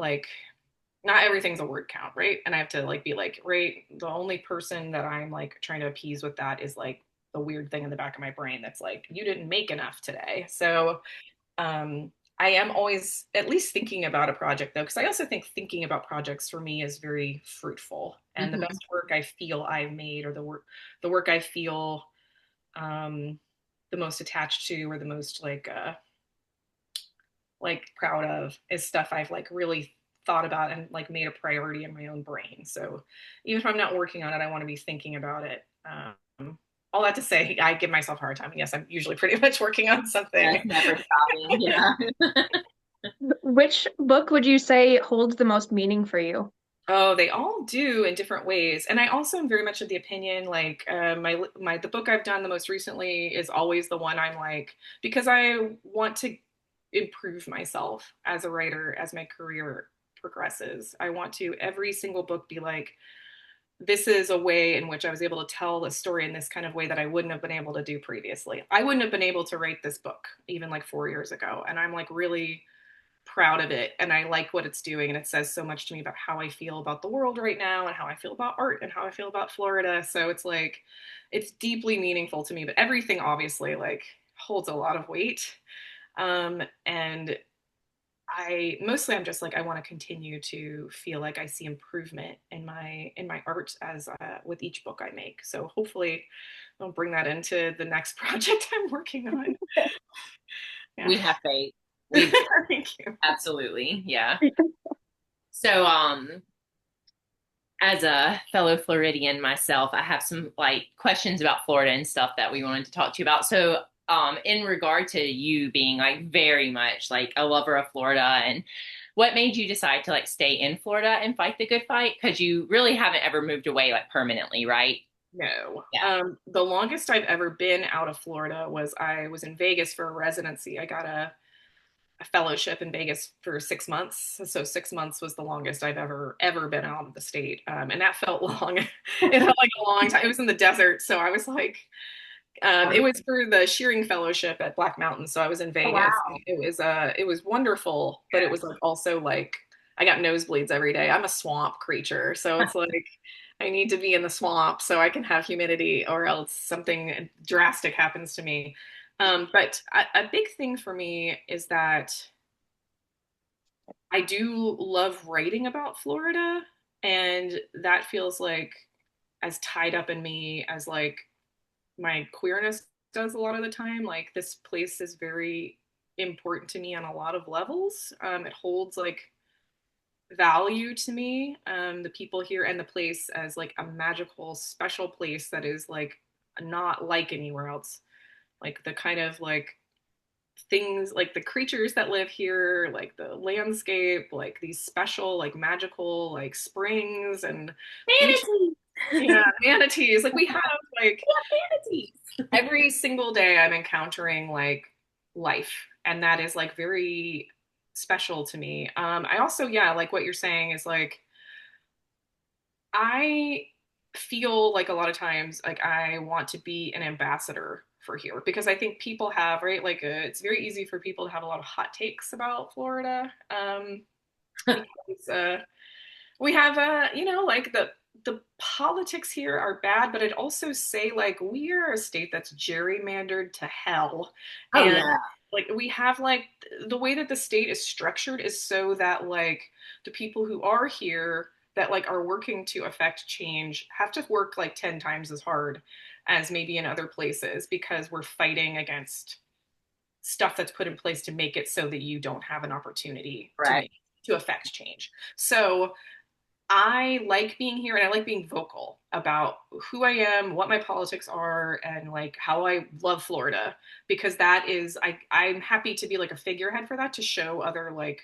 everything's a word count, right? And I have to like be like, right, the only person that I'm like trying to appease with that is like the weird thing in the back of my brain that's like, you didn't make enough today. So um I am always at least thinking about a project though, because I also think thinking about projects for me is very fruitful. And the Hmm. best work I feel I've made, or the work I feel um the most attached to, or the most like proud of, is stuff I've like really thought about and like made a priority in my own brain. So even if I'm not working on it, I want to be thinking about it. All that to say, I give myself a hard time. Yes, I'm usually pretty much working on something. Yes, never stopping. Yeah. Which book would you say holds the most meaning for you? Oh, they all do in different ways. And I also am very much of the opinion, like the book I've done the most recently is always the one I'm like, because I want to improve myself as a writer as my career progresses. I want to every single book be like, this is a way in which I was able to tell a story in this kind of way that I wouldn't have been able to do previously. I wouldn't have been able to write this book even like 4 years ago. And I'm like really proud of it and I like what it's doing. And it says so much to me about how I feel about the world right now and how I feel about art and how I feel about Florida. So it's like, it's deeply meaningful to me, but everything obviously like holds a lot of weight. And I'm just like, I want to continue to feel like I see improvement in my art as with each book I make. So hopefully I'll bring that into the next project I'm working on. Yeah. We have faith. We Thank you. absolutely, yeah. So, as a fellow Floridian myself, I have some like questions about Florida and stuff that we wanted to talk to you about. So, in regard to you being like very much like a lover of Florida, and what made you decide to like stay in Florida and fight the good fight? Because you really haven't ever moved away like permanently, right? No. Yeah. The longest I've ever been out of Florida was I was in Vegas for a residency. I got a fellowship in Vegas for 6 months. So 6 months was the longest I've ever been out of the state. And that felt long. It felt like a long time. It was in the desert. So I was like, it was for the shearing fellowship at Black Mountain. So I was in Oh, Vegas. wow. It was wonderful, but it was like also like I got nosebleeds every day. I'm a swamp creature. So it's like I need to be in the swamp so I can have humidity or else something drastic happens to me. But a big thing for me is that I do love writing about Florida, and that feels like as tied up in me as like my queerness does a lot of the time. Like this place is very important to me on a lot of levels. It holds like value to me, the people here and the place as like a magical, special place that is like not like anywhere else. Like the kind of like things like the creatures that live here, like the landscape, like these special, like magical, like springs and beaches. Manatees. Yeah, manatees. Like we have like Yeah, manatees. every single day I'm encountering like life, and that is like very special to me. I also, yeah, like what you're saying is like I feel like a lot of times like I want to be an ambassador for here because I think people have, right, like it's very easy for people to have a lot of hot takes about Florida, because we have you know, like the politics here are bad, but I'd also say like we are a state that's gerrymandered to hell. Oh, And yeah. like we have like the way that the state is structured is so that like the people who are here that like are working to affect change have to work like 10 times as hard as maybe in other places because we're fighting against stuff that's put in place to make it so that you don't have an opportunity Right. to affect change. So I like being here and I like being vocal about who I am, what my politics are, and like how I love Florida because that is I'm happy to be like a figurehead for that to show other like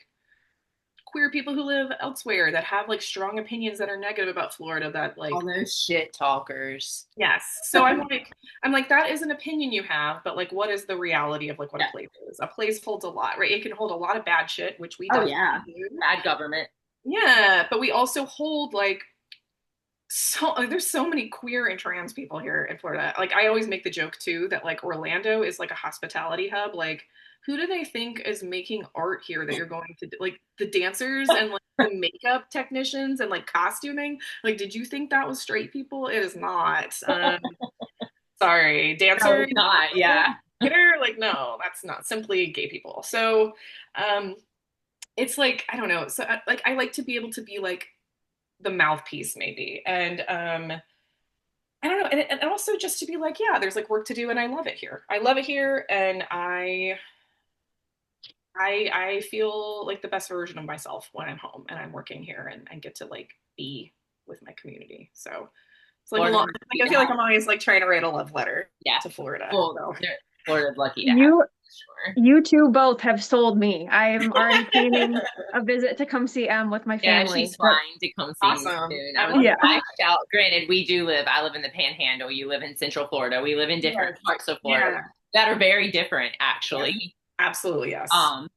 queer people who live elsewhere that have like strong opinions that are negative about Florida that like All those shit talkers. yes. So I'm like that is an opinion you have, but like what is the reality of like what Yeah. a place is? A place holds a lot, right? It can hold a lot of bad shit, which we Oh, definitely yeah. do. Bad government. Yeah, but we also hold like so there's so many queer and trans people here in Florida. Like I always make the joke too that like Orlando is like a hospitality hub. Like who do they think is making art here that you're going to like the dancers and like the makeup technicians and like costuming? Like did you think that was straight people? It is not. Sorry, No, dancer, it's not. Yeah. like no, that's not simply gay people. So um it's like I don't know. So like I like to be able to be like the mouthpiece maybe and I don't know and also just to be like yeah there's like work to do and I love it here. I love it here and I feel like the best version of myself when I'm home and I'm working here and get to like be with my community. So it's like Florida's long, lucky like I to feel like have. I'm always like trying to write a love letter Yeah. to Florida. Well, So Florida's lucky to have. You Sure. you two both have sold me. I am already planning a visit to come see Em with my Yeah, family. she's flying to come see me awesome. soon. I I was love like, Yeah. that. I shout, granted, I live in the Panhandle. You live in Central Florida. We live in different Yes. parts of Florida Yeah. that are very different, Yes. actually. Absolutely. Yes.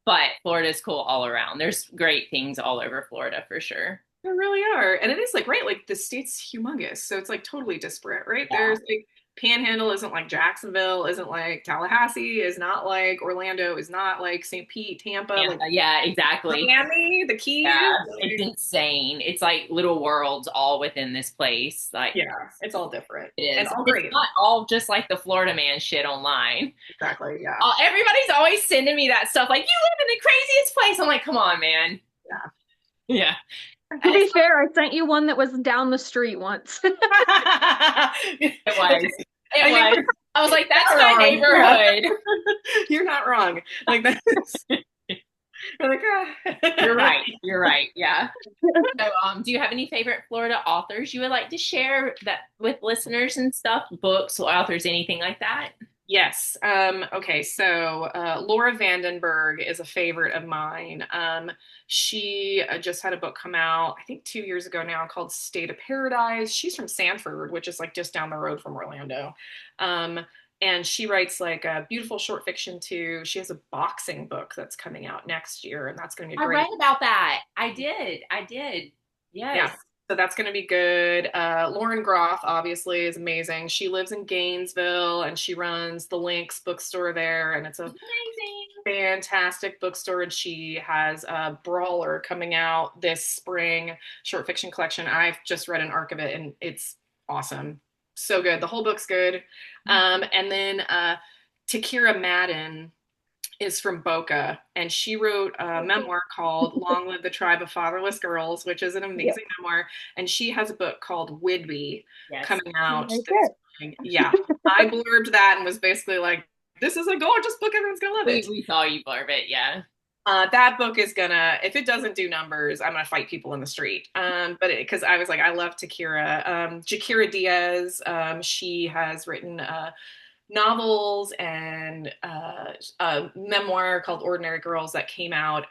But Florida's cool all around. There's great things all over Florida for sure. There really are. And it is like, right, like the state's humongous. So it's like totally disparate, right? Yeah. There's like Panhandle isn't like Jacksonville, isn't like Tallahassee, is not like Orlando, is not like St. Pete, Tampa, Yeah, like yeah, exactly. Miami, the Keys. Yeah, it's Like, insane. It's like little worlds all within this place. Like yeah, it's all different it and is. all It's great. not all just like the Florida man shit online. Exactly. Yeah. Everybody's always sending me that stuff. Like, you live in the craziest place. I'm like, come on, man. Yeah. Yeah. To And be fair, I sent you one that was down the street once. it was. It I mean, was. I was like, that's you're my not wrong. neighborhood. You're not wrong. Like that's you're like, You're right. You're right. Yeah. So, do you have any favorite Florida authors you would like to share that with listeners and stuff? Books, authors, anything like that? Yes. Okay. So Laura Vandenberg is a favorite of mine. She just had a book come out, I think 2 years ago now, called State of Paradise. She's from Sanford, which is like just down the road from Orlando. Um, and she writes like a beautiful short fiction too. She has a boxing book that's coming out next year, and that's going to be I great. read about that. I did. I did. Yeah. Yes. So that's going to be good. Lauren Groff, obviously, is amazing. She lives in Gainesville and she runs the Lynx bookstore there. And it's a Amazing. fantastic bookstore. And she has a Brawler coming out this spring, short fiction collection. I've just read an arc of it and it's awesome. So good. The whole book's good. And then Takira Madden is from Boca, and she wrote a memoir called Long Live the Tribe of Fatherless Girls, which is an Yep. amazing memoir. And she has a book called Whidbey Yes. coming out Right this there. spring. Yeah, I blurbed that and was basically like, this is a gorgeous book. Everyone's going to love it. We saw you blurb it. Yeah. That book is gonna, if it doesn't do numbers, I'm gonna fight people in the street. But because I was like, I love Takira. Jakira Diaz, she has written novels and a memoir called Ordinary Girls that came out,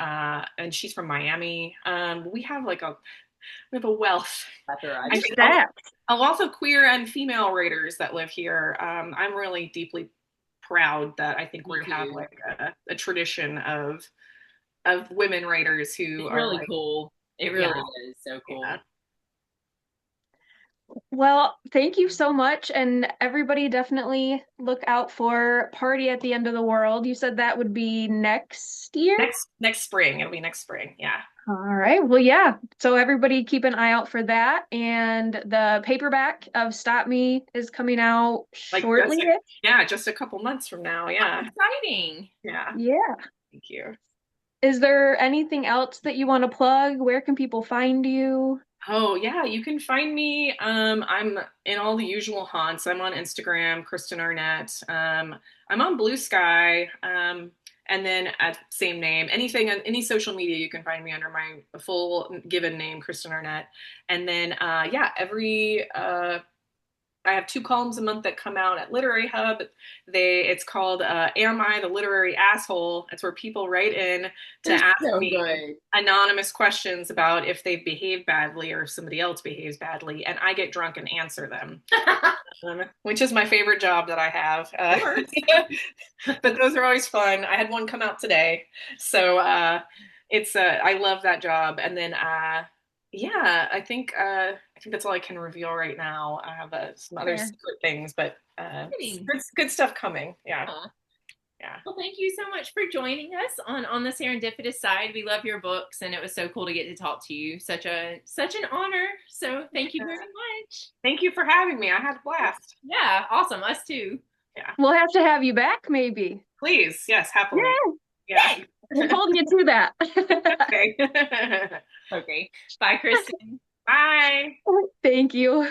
and she's from Miami. We have a wealth. That's all right. I think That. a lot of queer and female writers that live here. I'm really deeply proud that I think Me we have too. like a tradition of women writers who It's are really like, cool. It really yeah, is so cool. yeah. Well, thank you so much. And everybody definitely look out for Party at the End of the World. You said that would be next year? Next spring. It'll be next spring. Yeah. All right. Well, yeah. So everybody keep an eye out for that. And the paperback of Stop Me is coming out Like shortly. yeah, just a couple months from now. Yeah. Exciting. Yeah. Yeah. Thank you. Is there anything else that you want to plug? Where can people find you? Oh yeah, you can find me. I'm in all the usual haunts. I'm on Instagram, Kristen Arnett. I'm on Blue Sky. And then at same name, anything on any social media, you can find me under my full given name, Kristen Arnett. And then yeah, every I have 2 columns a month that come out at Literary Hub. It's called Am I the Literary Asshole? It's where people write in to ask So me good. anonymous questions about if they've behaved badly or if somebody else behaves badly, and I get drunk and answer them, which is my favorite job that I have. But those are always fun. I had one come out today, so it's I love that job. And then yeah, I think that's all I can reveal right now. I have some other Fair. secret things, but Exciting. good stuff coming. Yeah, yeah. Well, thank you so much for joining us on the Serendipitous side. We love your books, and it was so cool to get to talk to you. Such an honor. So thank you very much. Thank you for having me. I had a blast. Yeah, awesome. Us too. Yeah, We'll have to have you back, maybe. please. Yes, happily. Yeah. I'm holding you to that. Okay. Okay. Bye, Kristen. Bye. Thank you.